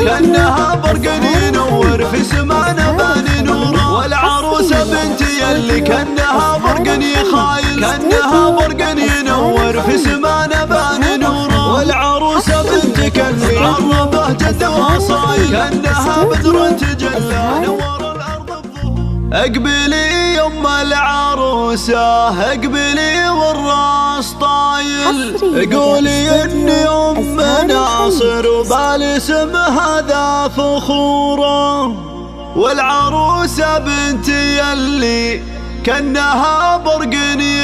كأنها برق ينور في سمانا بان نوره. والعروسة بنتي اللي كأنها برق يخايل، كأنها برق ينور في سمانا بان نوره. والعروسة بنتك اللي عربه جد واصايل، كأنها بدر تجلى نور الأرض بظهور. اقبلي يم العروسة اقبلي والراس طايل، قولي اني ام ناصر وبالاسم هذا فخورة. والعروسة بنتي اللي كأنها برق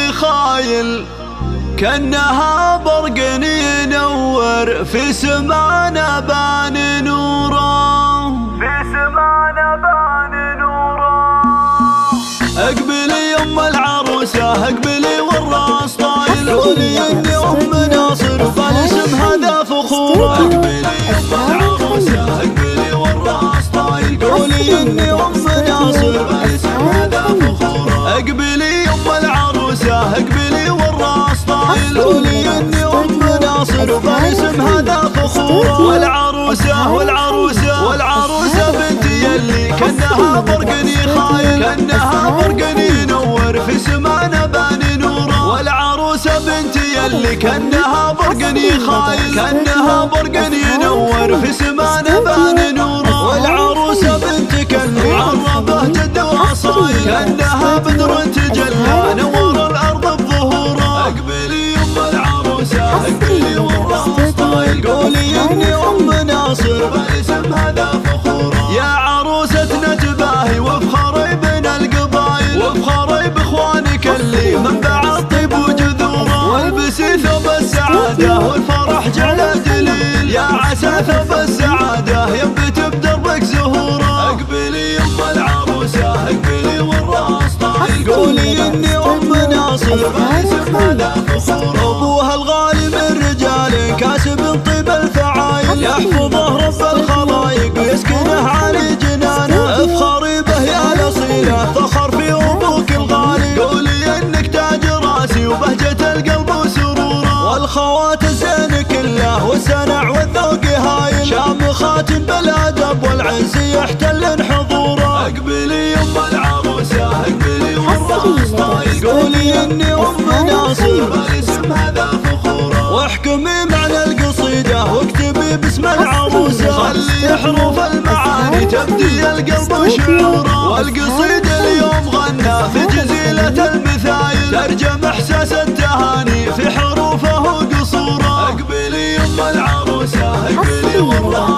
يخايل، كأنها برق ينور في سمانا بان نوره، في سمانا بان نوره. اقبلي يم العروسة اقبلي والراس طايل، قولي اني ام ناصر وبالاسم هذا فخورة. اقبلي يم العروسة اقبلي والراس طايل، قولي اني ام ناصر وبالاسم هذا فخورة. اقبلي يم العروسة اقبلي والراس طايل، قولي اني ام ناصر وبالاسم هذا فخورة. والعروسة بنتي اللي كأنها برق يخايل، كأنها برق ينور في سمانا بان نوره. والعروسة بنتي اللي كأنها برق يخايل، كأنها برق ينور في سمانا بان نوره. والعروسة بنتك اللي عربه جد واصايل، كأنها بدر تجلى نور الأرض بظهوره. اقبلي يم العروسة اقبلي والراس طايل، قولي اني ام ناصر بالاسم هذا فخورة. يا عروستنا تباهي وافخري بين القبايل، وافخري باخوانك اللي منبع الطيب وجذوره. والبسي ثوب السعادة والفرح جعله دليل، يا عسى ثوب السعادة ينبت بدربك زهوره. اقبلي يم العروسة اقبلي والراس طايل، قولي اني ام ناصر بالاسم هذا فخورة. ابوها الغالي من رجال كاسب طيب الفعايل، يحفظه رب الخلايق ويسكنه عالي جنانه. افخري به يا الاصيلة فخر في ابوك الغالي، قولي انك تاج راسي وبهجة القلب وسروره. والخوات الزين كله والسنع والذوق هايل، شامخات بالادب والعز يحتل حضوره. اقبلي يم العروسة اقبلي والراس طايل، قولي اني ام ناصر بالاسم هذا فخورة. واحكمي معنى القصيدة واكتبي باسم العروسة، خلي حروف المعاني تبدي القلب شعوره. والقصيدة اليوم غنى في جزيلة المثايل، ترجم احساس التهاني في حروفه وقصوره. اقبلي يم العروسة اقبلي والراس